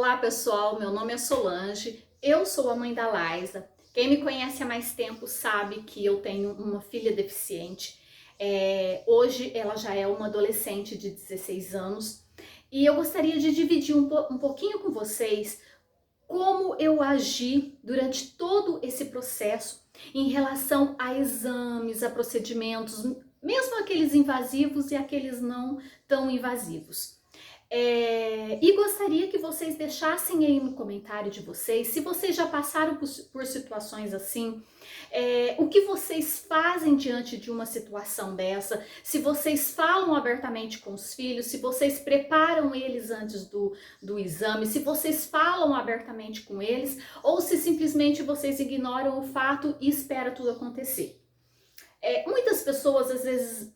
Olá pessoal, meu nome é Solange, eu sou a mãe da Laisa. Quem me conhece há mais tempo sabe que eu tenho uma filha deficiente. Hoje ela já é uma adolescente de 16 anos e eu gostaria de dividir um pouquinho com vocês como eu agi durante todo esse processo em relação a exames, a procedimentos, mesmo aqueles invasivos e aqueles não tão invasivos. E gostaria que vocês deixassem aí no comentário de vocês, se vocês já passaram por situações assim, o que vocês fazem diante de uma situação dessa, se vocês falam abertamente com os filhos, se vocês preparam eles antes do exame, se vocês falam abertamente com eles, ou se simplesmente vocês ignoram o fato e esperam tudo acontecer. Muitas pessoas às vezes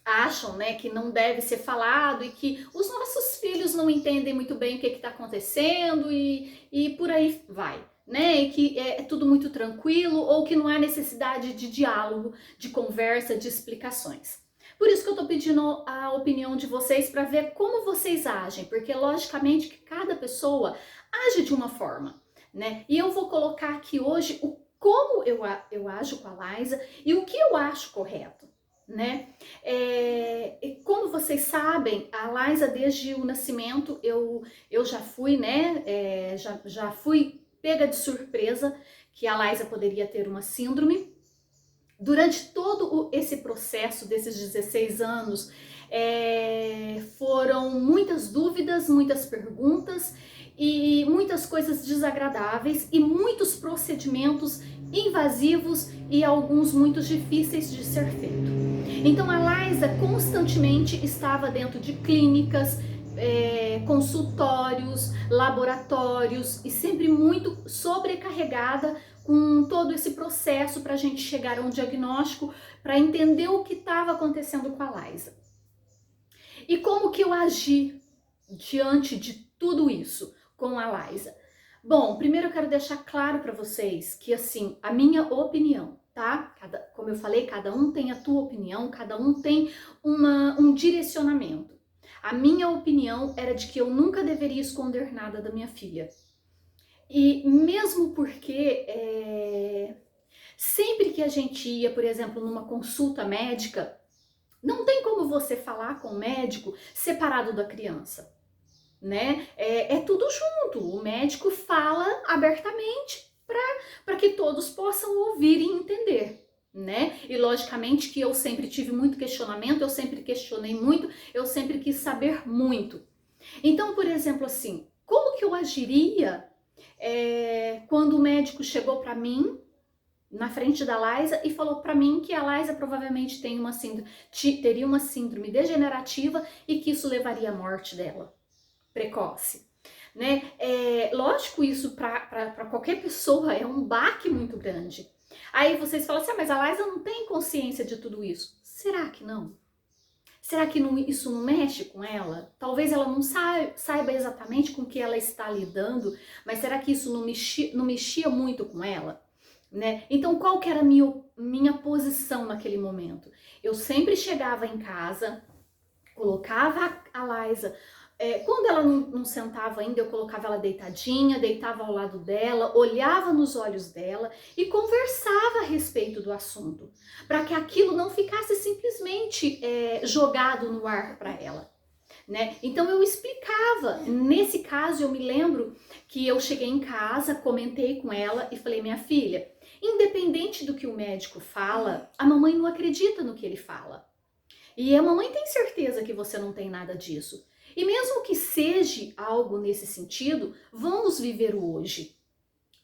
acham, né, que não deve ser falado e que os nossos filhos não entendem muito bem o que está acontecendo e por aí vai, né, e que é tudo muito tranquilo ou que não há necessidade de diálogo, de conversa, de explicações. Por isso que eu tô pedindo a opinião de vocês para ver como vocês agem, porque logicamente que cada pessoa age de uma forma, né, e eu vou colocar aqui hoje como eu ajo com a Laisa e o que eu acho correto. Né? Como vocês sabem, a Laisa desde o nascimento eu já fui, né? Já fui pega de surpresa que a Laisa poderia ter uma síndrome. Durante todo esse processo desses 16 anos, foram muitas dúvidas, muitas perguntas e muitas coisas desagradáveis e muitos procedimentos invasivos e alguns muito difíceis de ser feito. Então a Laisa constantemente estava dentro de clínicas, consultórios, laboratórios e sempre muito sobrecarregada com todo esse processo para a gente chegar a um diagnóstico, para entender o que estava acontecendo com a Laisa. E como que eu agi diante de tudo isso com a Laisa? Bom, primeiro eu quero deixar claro para vocês que, assim, a minha opinião, tá? Como eu falei, cada um tem a tua opinião, cada um tem um direcionamento. A minha opinião era de que eu nunca deveria esconder nada da minha filha. E mesmo porque sempre que a gente ia, por exemplo, numa consulta médica, não tem como você falar com o médico separado da criança. Né? É tudo junto, o médico fala abertamente para que todos possam ouvir e entender, né? E logicamente que eu sempre tive muito questionamento, eu sempre questionei muito, eu sempre quis saber muito. Então, por exemplo, assim, como que eu agiria quando o médico chegou para mim na frente da Laisa e falou para mim que a Laisa provavelmente teria uma síndrome degenerativa e que isso levaria à morte dela precoce, né? Lógico, isso para qualquer pessoa é um baque muito grande. Aí vocês falam assim, mas a Laisa não tem consciência de tudo isso. Será que não? Será que isso não mexe com ela? Talvez ela não saiba exatamente com que ela está lidando, mas será que isso não mexia muito com ela? Né? Então, qual que era a minha posição naquele momento? Eu sempre chegava em casa, colocava a Laisa, quando ela não sentava ainda, eu colocava ela deitadinha, deitava ao lado dela, olhava nos olhos dela e conversava a respeito do assunto, para que aquilo não ficasse simplesmente jogado no ar para ela. Né? Então eu explicava. Nesse caso eu me lembro que eu cheguei em casa, comentei com ela e falei, minha filha, independente do que o médico fala, a mamãe não acredita no que ele fala. E a mamãe tem certeza que você não tem nada disso. E mesmo que seja algo nesse sentido, vamos viver o hoje,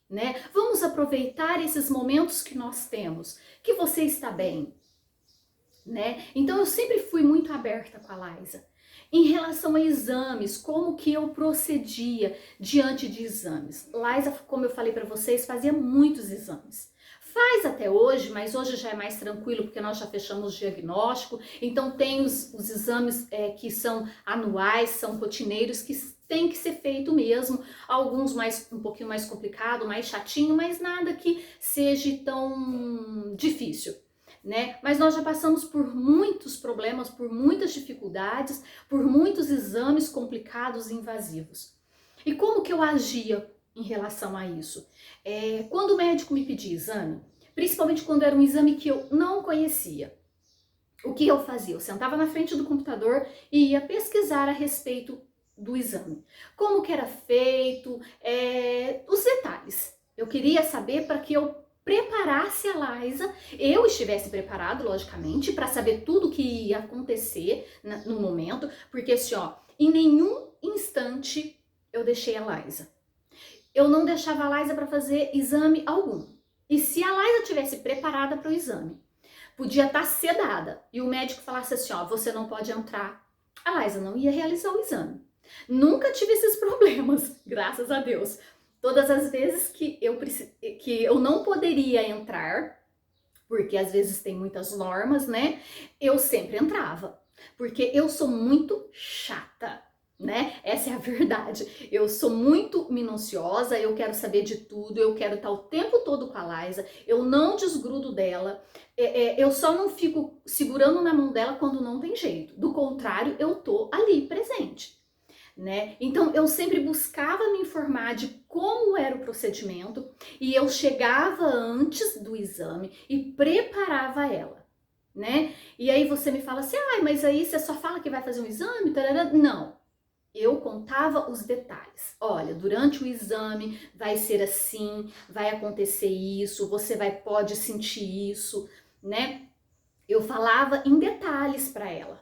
né? Vamos aproveitar esses momentos que nós temos, que você está bem, né? Então eu sempre fui muito aberta com a Laisa. Em relação a exames, como que eu procedia diante de exames? Laisa, como eu falei para vocês, fazia muitos exames. Faz até hoje, mas hoje já é mais tranquilo porque nós já fechamos o diagnóstico. Então tem os exames que são anuais, são rotineiros, que tem que ser feito mesmo. Alguns um pouquinho mais complicado, mais chatinho, mas nada que seja tão difícil. Né? Mas nós já passamos por muitos problemas, por muitas dificuldades, por muitos exames complicados e invasivos. E como que eu agia em relação a isso? Quando o médico me pedia exame, principalmente quando era um exame que eu não conhecia, o que eu fazia? Eu sentava na frente do computador e ia pesquisar a respeito do exame. Como que era feito, os detalhes. Eu queria saber para que eu preparasse a Liza, eu estivesse preparado, logicamente, para saber tudo que ia acontecer no momento, porque assim, ó, em nenhum instante eu deixei a Liza. Eu não deixava a Liza para fazer exame algum. E se a Liza tivesse preparada para o exame, podia estar sedada e o médico falasse assim, ó, você não pode entrar, a Liza não ia realizar o exame. Nunca tive esses problemas, graças a Deus. Todas as vezes que eu não poderia entrar, porque às vezes tem muitas normas, né? Eu sempre entrava, porque eu sou muito chata, né? Essa é a verdade. Eu sou muito minuciosa, eu quero saber de tudo, eu quero estar o tempo todo com a Liza, eu não desgrudo dela, eu só não fico segurando na mão dela quando não tem jeito. Do contrário, eu tô ali presente. Né? Então eu sempre buscava me informar de como era o procedimento e eu chegava antes do exame e preparava ela, né? E aí você me fala assim, mas aí você só fala que vai fazer um exame? Tarará. Não, eu contava os detalhes. Olha, durante o exame vai ser assim, vai acontecer isso, você pode sentir isso, né? Eu falava em detalhes para ela.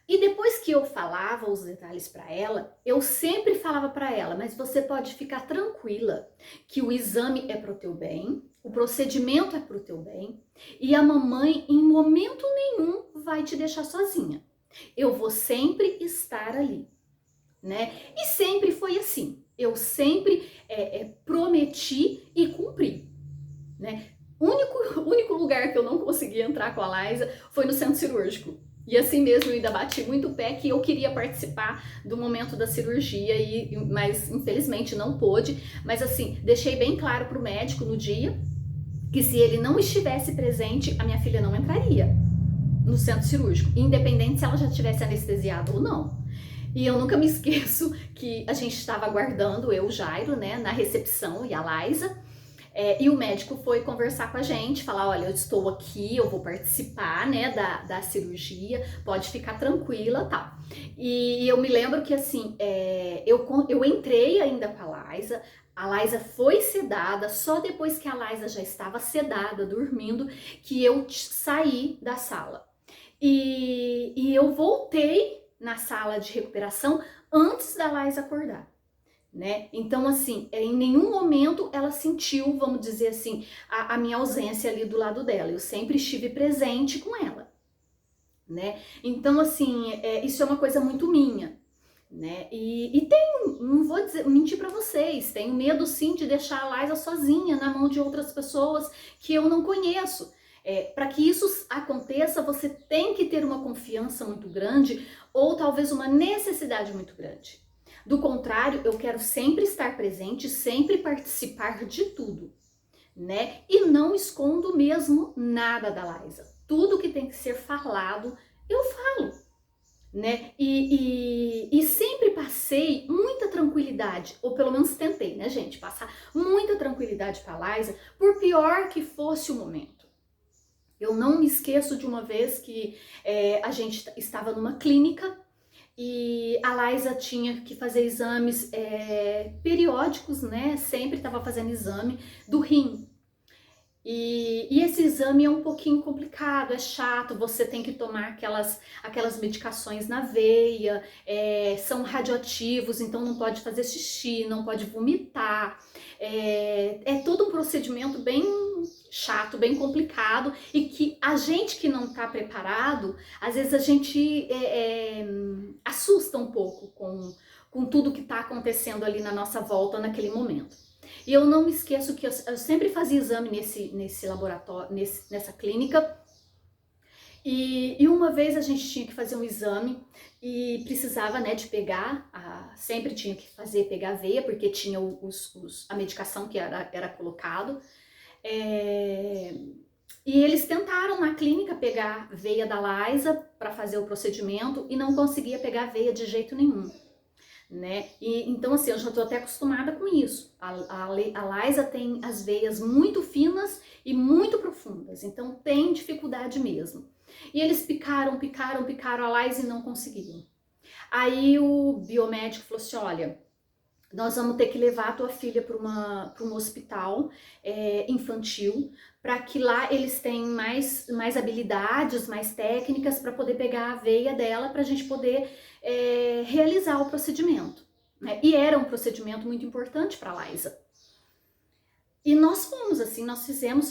E depois que eu falava os detalhes para ela, eu sempre falava para ela, mas você pode ficar tranquila que o exame é pro teu bem, o procedimento é pro teu bem, e a mamãe em momento nenhum vai te deixar sozinha. Eu vou sempre estar ali, né? E sempre foi assim. Eu sempre prometi e cumpri, né? O único lugar que eu não consegui entrar com a Liza foi no centro cirúrgico. E assim mesmo eu ainda bati muito o pé que eu queria participar do momento da cirurgia, mas infelizmente não pôde. Mas assim, deixei bem claro pro médico no dia que se ele não estivesse presente, a minha filha não entraria no centro cirúrgico, independente se ela já tivesse anestesiada ou não. E eu nunca me esqueço que a gente estava aguardando, eu, o Jairo, né, na recepção e a Liza. E o médico foi conversar com a gente, falar, olha, eu estou aqui, eu vou participar, né, da cirurgia, pode ficar tranquila, tal. E eu me lembro que, assim, eu entrei ainda com a Liza foi sedada, só depois que a Liza já estava sedada, dormindo, que eu saí da sala. E eu voltei na sala de recuperação antes da Liza acordar. Né? Então, assim, em nenhum momento ela sentiu, vamos dizer assim, a minha ausência ali do lado dela. Eu sempre estive presente com ela, né? Então, assim, isso é uma coisa muito minha, né? E não vou mentir para vocês, tenho medo sim de deixar a Liza sozinha na mão de outras pessoas que eu não conheço. Para que isso aconteça, você tem que ter uma confiança muito grande ou talvez uma necessidade muito grande. Do contrário, eu quero sempre estar presente, sempre participar de tudo, né? E não escondo mesmo nada da Liza. Tudo que tem que ser falado, eu falo, né? E sempre passei muita tranquilidade, ou pelo menos tentei, né, gente? Passar muita tranquilidade para a Liza, por pior que fosse o momento. Eu não me esqueço de uma vez que a gente estava numa clínica e a Liza tinha que fazer exames periódicos, né? Sempre estava fazendo exame do rim. E esse exame é um pouquinho complicado, é chato, você tem que tomar aquelas medicações na veia, são radioativos, então não pode fazer xixi, não pode vomitar. É todo um procedimento bem chato, bem complicado e que a gente que não está preparado, às vezes a gente assusta um pouco com tudo que está acontecendo ali na nossa volta naquele momento. E eu não me esqueço que eu sempre fazia exame nesse laboratório, nessa clínica. E uma vez a gente tinha que fazer um exame e precisava, né, de pegar, sempre tinha que pegar a veia, porque tinha a medicação que era colocado. E eles tentaram na clínica pegar veia da Liza para fazer o procedimento e não conseguia pegar veia de jeito nenhum. né? E então assim, eu já tô até acostumada com isso. A Liza tem as veias muito finas e muito profundas, então tem dificuldade mesmo. E eles picaram, picaram, picaram a Liza e não conseguiam. Aí o biomédico falou assim, olha, nós vamos ter que levar a tua filha para um hospital infantil, para que lá eles tenham mais habilidades, mais técnicas para poder pegar a veia dela, para a gente poder realizar o procedimento. Né? E era um procedimento muito importante para a Liza. E nós fomos assim,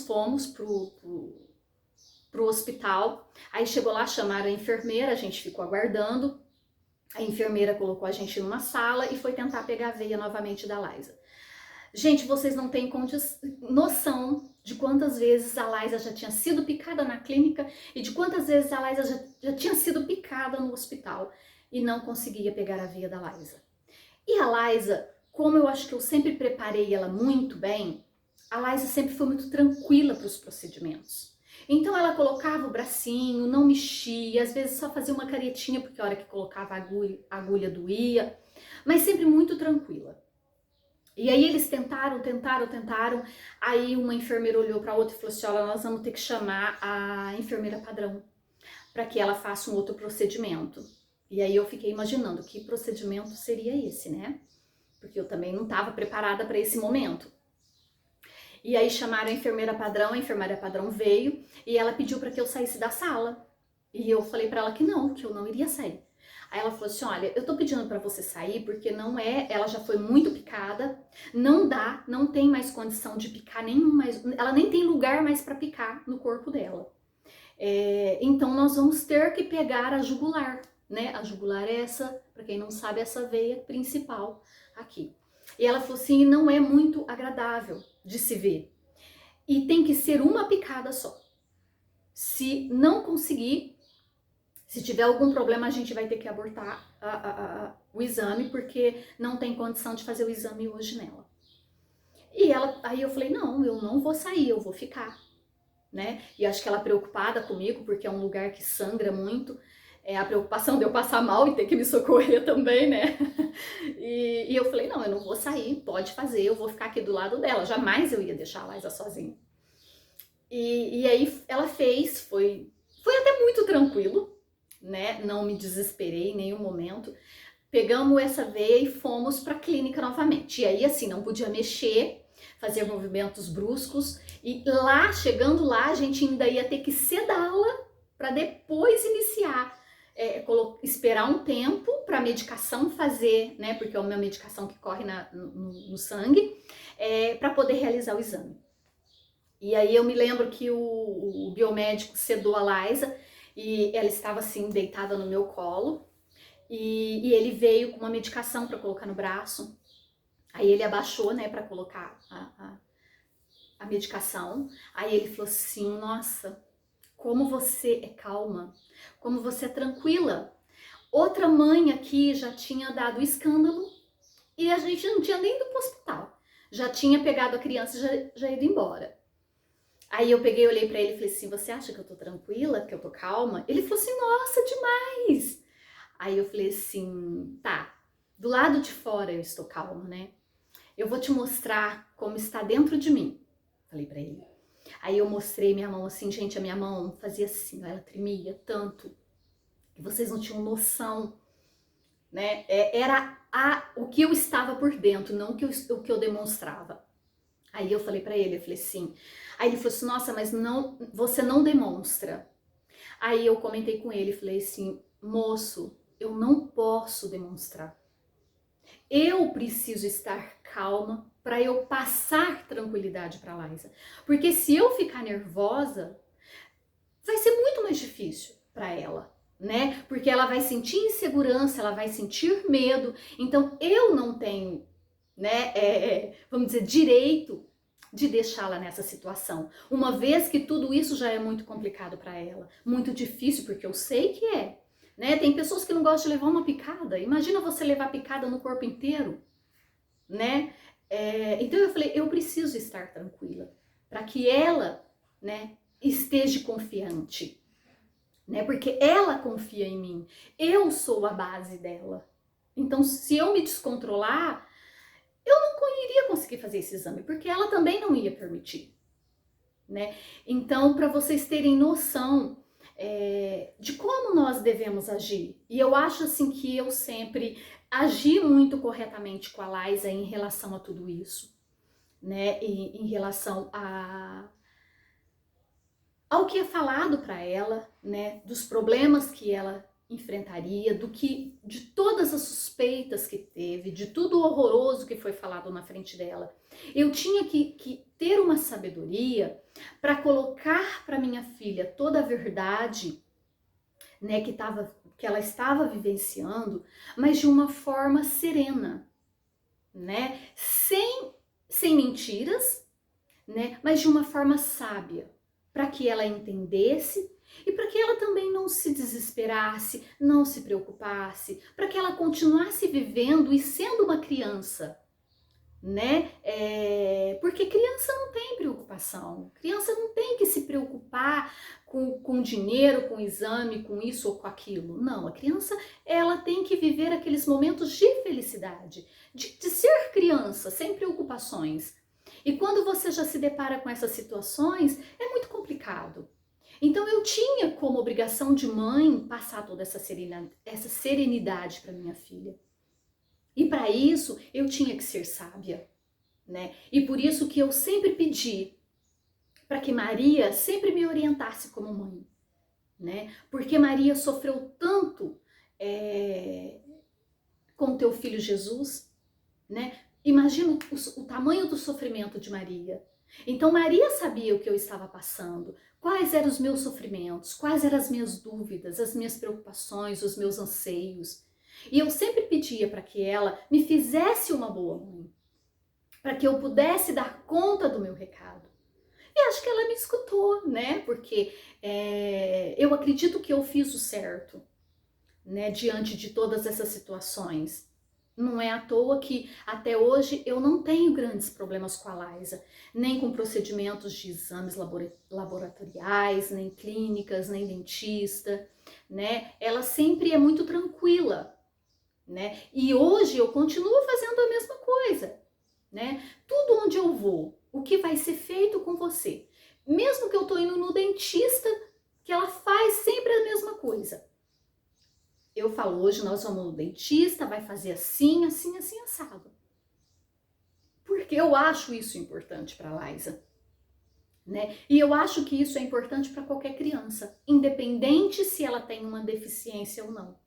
fomos pro hospital. Aí chegou lá, chamaram a enfermeira, a gente ficou aguardando. A enfermeira colocou a gente numa sala e foi tentar pegar a veia novamente da Liza. Gente, vocês não têm noção de quantas vezes a Liza já tinha sido picada na clínica e de quantas vezes a Liza já tinha sido picada no hospital e não conseguia pegar a veia da Liza. E a Liza, como eu acho que eu sempre preparei ela muito bem, a Liza sempre foi muito tranquila para os procedimentos. Então ela colocava o bracinho, não mexia, às vezes só fazia uma caretinha, porque a hora que colocava a agulha doía, mas sempre muito tranquila. E aí eles tentaram, aí uma enfermeira olhou para a outra e falou assim, olha, nós vamos ter que chamar a enfermeira padrão, para que ela faça um outro procedimento. E aí eu fiquei imaginando que procedimento seria esse, né? Porque eu também não estava preparada para esse momento. E aí chamaram a enfermeira padrão veio e ela pediu para que eu saísse da sala. E eu falei para ela que eu não iria sair. Aí ela falou assim, olha, eu tô pedindo para você sair porque ela já foi muito picada, não tem mais condição de picar ela nem tem lugar mais para picar no corpo dela. Então nós vamos ter que pegar a jugular, né? A jugular é essa, para quem não sabe, essa veia principal aqui. E ela falou assim, não é muito agradável de se ver. E tem que ser uma picada só. Se não conseguir, se tiver algum problema, a gente vai ter que abortar o exame, porque não tem condição de fazer o exame hoje nela. Aí eu falei, não, eu não vou sair, eu vou ficar. Né? E acho que ela preocupada comigo, porque é um lugar que sangra muito. A preocupação de eu passar mal e ter que me socorrer também, né? E eu falei, não, eu não vou sair, pode fazer, eu vou ficar aqui do lado dela. Jamais eu ia deixar a Liza sozinha. E aí ela fez, foi até muito tranquilo, né? Não me desesperei em nenhum momento. Pegamos essa veia e fomos para a clínica novamente. E aí, assim, não podia mexer, fazer movimentos bruscos. E lá, chegando lá, a gente ainda ia ter que sedá-la para depois iniciar. Esperar um tempo para a medicação fazer, né? Porque é uma medicação que corre no sangue, para poder realizar o exame. E aí eu me lembro que o biomédico sedou a Liza e ela estava assim, deitada no meu colo. E ele veio com uma medicação para colocar no braço. Aí ele abaixou, né, para colocar a medicação. Aí ele falou assim, nossa, como você é calma, como você é tranquila. Outra mãe aqui já tinha dado escândalo e a gente não tinha nem ido pro hospital. Já tinha pegado a criança e já ido embora. Aí eu peguei, olhei para ele e falei assim, você acha que eu tô tranquila, que eu tô calma? Ele falou assim, nossa, demais! Aí eu falei assim, tá, do lado de fora eu estou calma, né? Eu vou te mostrar como está dentro de mim. Falei pra ele. Aí eu mostrei minha mão assim, gente, a minha mão fazia assim, ela tremia tanto que vocês não tinham noção, né? Era o que eu estava por dentro, não o que eu demonstrava. Aí eu falei pra ele, eu falei assim, aí ele falou assim, nossa, mas não, você não demonstra. Aí eu comentei com ele, falei assim, moço, eu não posso demonstrar. Eu preciso estar calma para eu passar tranquilidade para a Liza. Porque se eu ficar nervosa, vai ser muito mais difícil para ela, né? Porque ela vai sentir insegurança, ela vai sentir medo. Então eu não tenho, né, vamos dizer, direito de deixá-la nessa situação. Uma vez que tudo isso já é muito complicado para ela, muito difícil, porque eu sei que é. Né? Tem pessoas que não gostam de levar uma picada. Imagina você levar picada no corpo inteiro, né? Então eu falei, eu preciso estar tranquila para que ela, né, esteja confiante, né? Porque ela confia em mim. Eu sou a base dela. Então, se eu me descontrolar, eu não iria conseguir fazer esse exame, porque ela também não ia permitir, né? Então, para vocês terem noção de como nós devemos agir. E eu acho assim que eu sempre agi muito corretamente com a Laísa em relação a tudo isso, né? E em relação ao que é falado para ela, né? Dos problemas que ela enfrentaria, de todas as suspeitas que teve, de tudo horroroso que foi falado na frente dela. Eu tinha que ter uma sabedoria para colocar para minha filha toda a verdade, né, que ela estava vivenciando, mas de uma forma serena, né, sem mentiras, né, mas de uma forma sábia, para que ela entendesse e para que ela também não se desesperasse, não se preocupasse, para que ela continuasse vivendo e sendo uma criança, né? Porque criança não tem preocupação, criança não tem que se preocupar com dinheiro, com exame, com isso ou com aquilo. Não, a criança ela tem que viver aqueles momentos de felicidade, de ser criança, sem preocupações. E quando você já se depara com essas situações, é muito complicado. Então eu tinha como obrigação de mãe passar toda essa serenidade para minha filha. E para isso eu tinha que ser sábia, né? E por isso que eu sempre pedi para que Maria sempre me orientasse como mãe, né? Porque Maria sofreu tanto com teu filho Jesus, né? Imagina o tamanho do sofrimento de Maria. Então Maria sabia o que eu estava passando, quais eram os meus sofrimentos, quais eram as minhas dúvidas, as minhas preocupações, os meus anseios. E eu sempre pedia para que ela me fizesse uma boa mãe, para que eu pudesse dar conta do meu recado. E acho que ela me escutou, né? Porque eu acredito que eu fiz o certo, né? Diante de todas essas situações. Não é à toa que até hoje eu não tenho grandes problemas com a Laísa, nem com procedimentos de exames laboratoriais, nem clínicas, nem dentista, né? Ela sempre é muito tranquila, né? E hoje eu continuo fazendo a mesma coisa, né? Tudo onde eu vou, o que vai ser feito com você, mesmo que eu tô indo no dentista, que ela faz sempre a mesma coisa. Eu falo, hoje nós vamos no dentista, vai fazer assim, assim, assim, assado. Porque eu acho isso importante para a Laísa, né? E eu acho que isso é importante para qualquer criança, independente se ela tem uma deficiência ou não,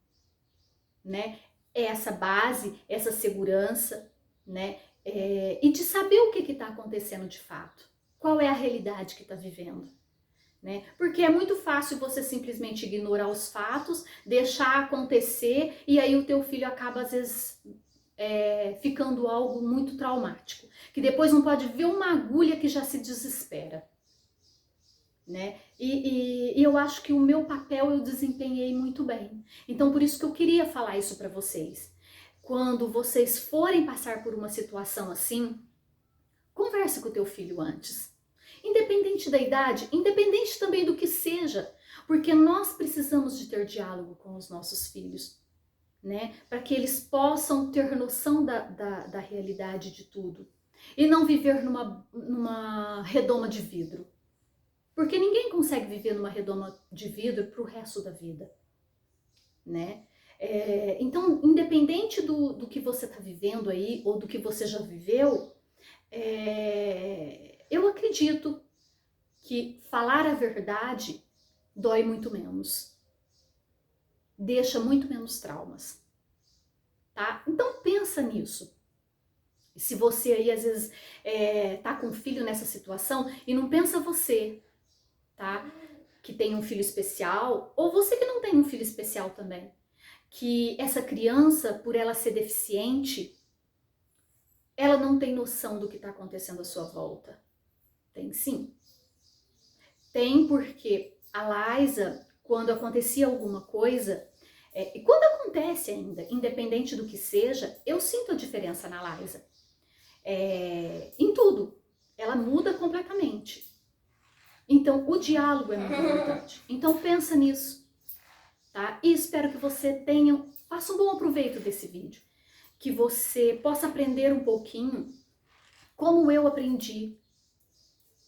né? Essa base, essa segurança, né? E de saber o que está acontecendo de fato, qual é a realidade que está vivendo, né? Porque é muito fácil você simplesmente ignorar os fatos, deixar acontecer e aí o teu filho acaba às vezes ficando algo muito traumático, que depois não pode ver uma agulha que já se desespera, né? E eu acho que o meu papel eu desempenhei muito bem. Então por isso que eu queria falar isso para vocês. Quando vocês forem passar por uma situação assim, converse com o teu filho antes. Independente da idade, independente também do que seja, porque nós precisamos de ter diálogo com os nossos filhos, né? Para que eles possam ter noção da realidade de tudo e não viver numa redoma de vidro. Porque ninguém consegue viver numa redoma de vidro para o resto da vida, né? Então, independente do que você está vivendo aí ou do que você já viveu, eu acredito que falar a verdade dói muito menos, deixa muito menos traumas, tá? Então pensa nisso. Se você aí às vezes tá com um filho nessa situação e não pensa você, tá? Que tem um filho especial, ou você que não tem um filho especial também, que essa criança, por ela ser deficiente, ela não tem noção do que está acontecendo à sua volta. Tem sim. Tem porque a Laísa, quando acontecia alguma coisa, e quando acontece ainda, independente do que seja, eu sinto a diferença na Laísa. Em tudo. Ela muda completamente. Então, o diálogo é muito importante. Então, pensa nisso, tá? E espero que você tenha faça um bom aproveito desse vídeo, que você possa aprender um pouquinho como eu aprendi,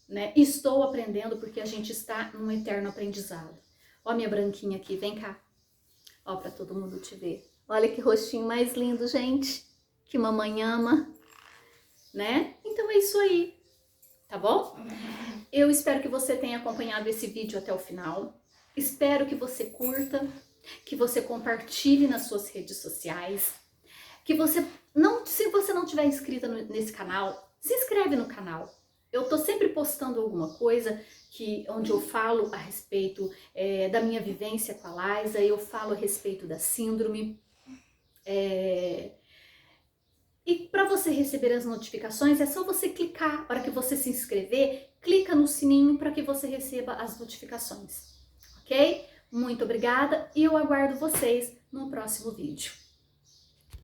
né? Estou aprendendo porque a gente está num eterno aprendizado. Ó minha branquinha aqui, vem cá. Ó, para todo mundo te ver. Olha que rostinho mais lindo, gente. Que mamãe ama, né? Então é isso aí, tá bom? Eu espero que você tenha acompanhado esse vídeo até o final. Espero que você curta, que você compartilhe nas suas redes sociais, que você não, se você não tiver inscrita nesse canal, se inscreve no canal. Eu tô sempre postando alguma coisa onde eu falo a respeito da minha vivência com a Liza, eu falo a respeito da síndrome. E para você receber as notificações, é só você clicar, para que você se inscrever, clica no sininho para que você receba as notificações, ok? Muito obrigada e eu aguardo vocês no próximo vídeo.